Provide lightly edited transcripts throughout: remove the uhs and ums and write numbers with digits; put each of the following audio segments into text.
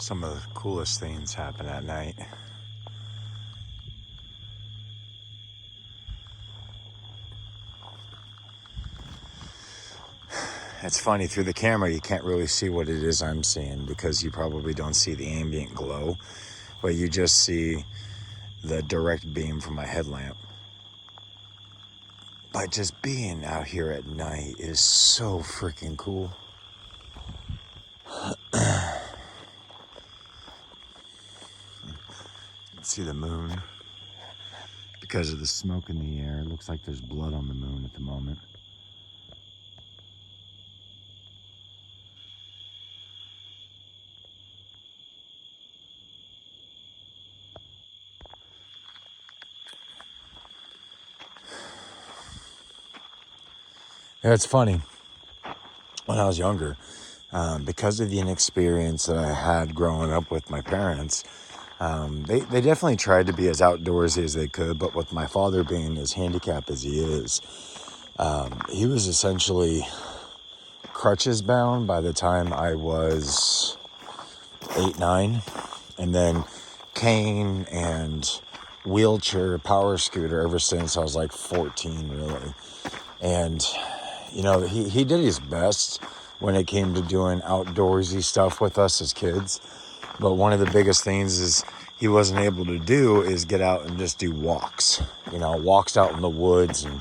Some of the coolest things happen at night. It's funny, through the camera you can't really see what it is I'm seeing because you probably don't see the ambient glow, but you just see the direct beam from my headlamp. But just being out here at night is so freaking cool. See the moon. Because of the smoke in the air, it looks like there's blood on the moon at the moment. Yeah, it's funny. When I was younger, because of the inexperience that I had growing up with my parents, they definitely tried to be as outdoorsy as they could, but with my father being as handicapped as he is, he was essentially crutches bound by the time I was 8, 9, and then cane and wheelchair, power scooter ever since I was like 14, really. And you know, he did his best when it came to doing outdoorsy stuff with us as kids. But one of the biggest things is he wasn't able to do is get out and just do walks. You know, walks out in the woods and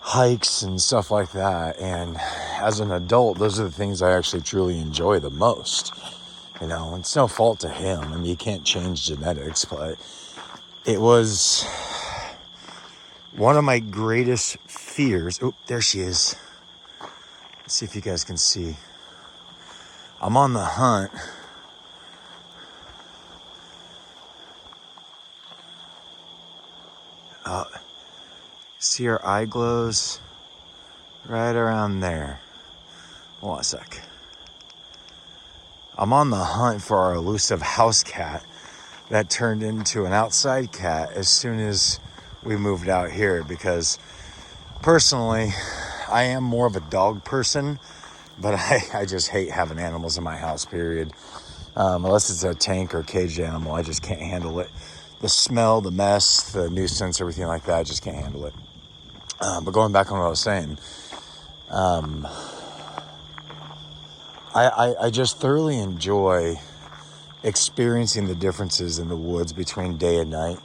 hikes and stuff like that. And as an adult, those are the things I actually truly enjoy the most. You know, it's no fault to him. I mean, you can't change genetics, but it was one of my greatest fears. Oh, there she is. Let's see if you guys can see. I'm on the hunt. See her eye glows right around there. Hold on a sec. I'm on the hunt for our elusive house cat that turned into an outside cat as soon as we moved out here, because personally, I am more of a dog person, but I just hate having animals in my house, period. Unless it's a tank or caged animal, I just can't handle it. The smell, the mess, the nuisance, everything like that, I just can't handle it. But going back on what I was saying, I just thoroughly enjoy experiencing the differences in the woods between day and night.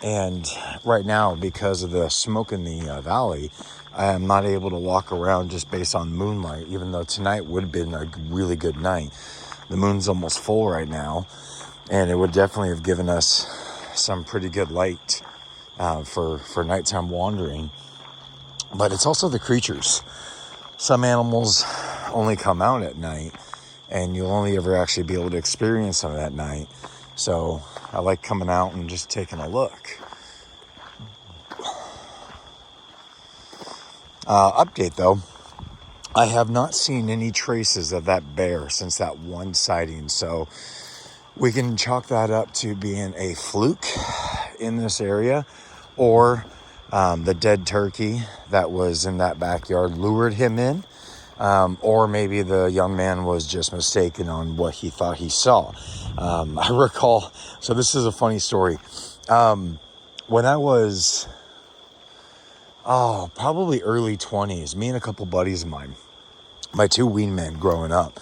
And right now, because of the smoke in the valley, I am not able to walk around just based on moonlight, even though tonight would have been a really good night. The moon's almost full right now, and it would definitely have given us some pretty good light for nighttime wandering. But it's also the creatures. Some animals only come out at night, and you'll only ever actually be able to experience them at night. So I like coming out and just taking a look. Update though, I have not seen any traces of that bear since that one sighting. So we can chalk that up to being a fluke in this area, or the dead turkey that was in that backyard lured him in. Or maybe the young man was just mistaken on what he thought he saw. I recall, so this is a funny story. When I was, probably early 20s, me and a couple buddies of mine, my two wingmen growing up,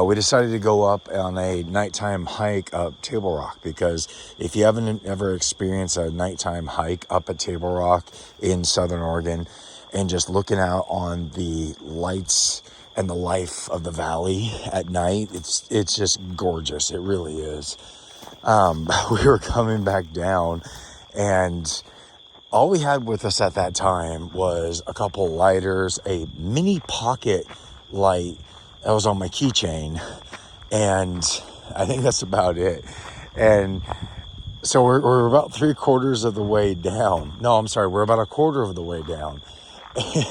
we decided to go up on a nighttime hike up Table Rock, because if you haven't ever experienced a nighttime hike up at Table Rock in Southern Oregon and just looking out on the lights and the life of the valley at night, it's just gorgeous. It really is. We were coming back down, and all we had with us at that time was a couple lighters, a mini pocket light that was on my keychain, and I think that's about it. And so we're about 3/4 of the way down. No, I'm sorry, we're about 1/4 of the way down.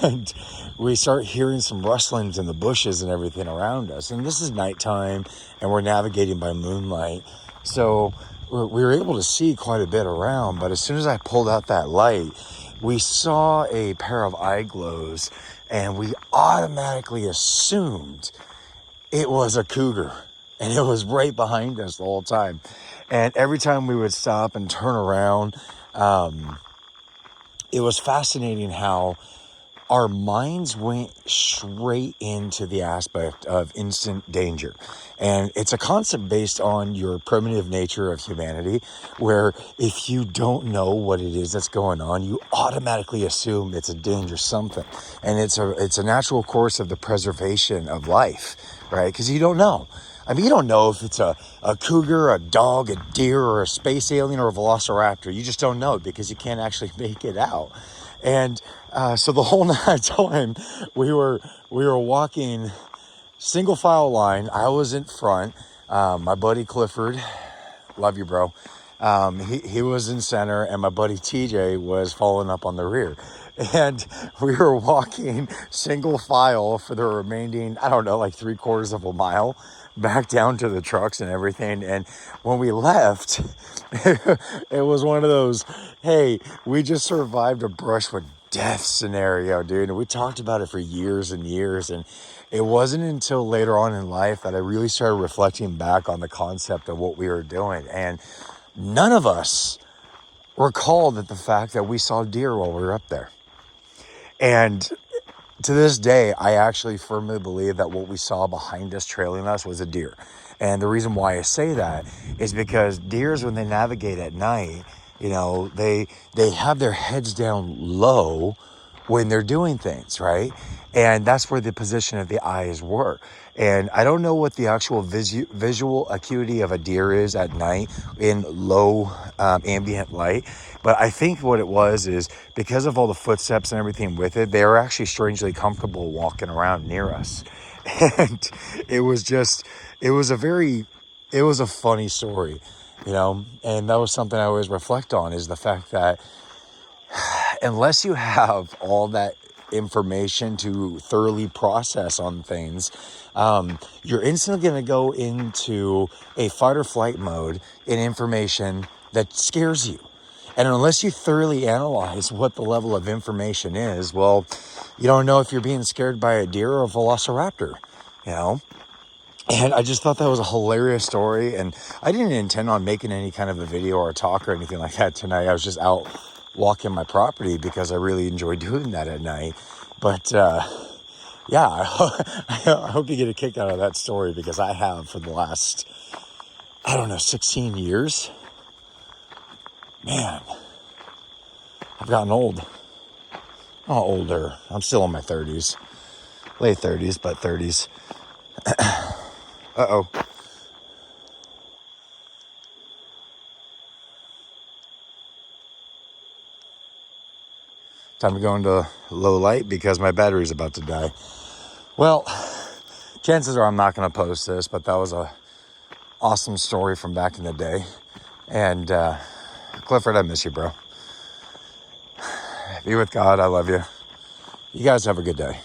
And we start hearing some rustlings in the bushes and everything around us. And this is nighttime, and we're navigating by moonlight. So we were able to see quite a bit around. But as soon as I pulled out that light, we saw a pair of eye glows, and we automatically assumed it was a cougar. and it was right behind us the whole time. And every time we would stop and turn around, it was fascinating how our minds went straight into the aspect of instant danger. And it's a concept based on your primitive nature of humanity, where if you don't know what it is that's going on, you automatically assume it's a dangerous something. And it's a natural course of the preservation of life, right? Because you don't know. I mean, you don't know if it's a cougar, a dog, a deer, or a space alien, or a velociraptor. You just don't know because you can't actually make it out. And so the whole time we were walking single file line. I was in front. My buddy Clifford, love you, bro. He was in center, and my buddy TJ was following up on the rear. And we were walking single file for the remaining, I don't know, like 3/4 of a mile back down to the trucks and everything. And when we left, it was one of those, hey, we just survived a brush with death scenario, dude. And we talked about it for years and years. And it wasn't until later on in life that I really started reflecting back on the concept of what we were doing. And none of us recalled that the fact that we saw deer while we were up there. And to this day, I actually firmly believe that what we saw behind us, trailing us, was a deer. And the reason why I say that is because deers, when they navigate at night, they have their heads down low when they're doing things, right? And that's where the position of the eyes were. And I don't know what the actual visual acuity of a deer is at night in low ambient light. But I think what it was is because of all the footsteps and everything with it, they were actually strangely comfortable walking around near us. And it was a funny story, and that was something I always reflect on, is the fact that unless you have all that information to thoroughly process on things, you're instantly going to go into a fight or flight mode in information that scares you. And unless you thoroughly analyze what the level of information is, well, you don't know if you're being scared by a deer or a velociraptor, And I just thought that was a hilarious story. And I didn't intend on making any kind of a video or a talk or anything like that tonight. I was just out walking my property because I really enjoy doing that at night. But yeah, I hope you get a kick out of that story, because I have for the last, 16 years. Man, I've gotten old. Oh, older. I'm still in my 30s. Late 30s, but 30s. Uh-oh. Time to go into low light because my battery's about to die. Well, chances are I'm not going to post this, but that was a awesome story from back in the day. And Clifford, I miss you, bro. Be with God. I love you. You guys have a good day.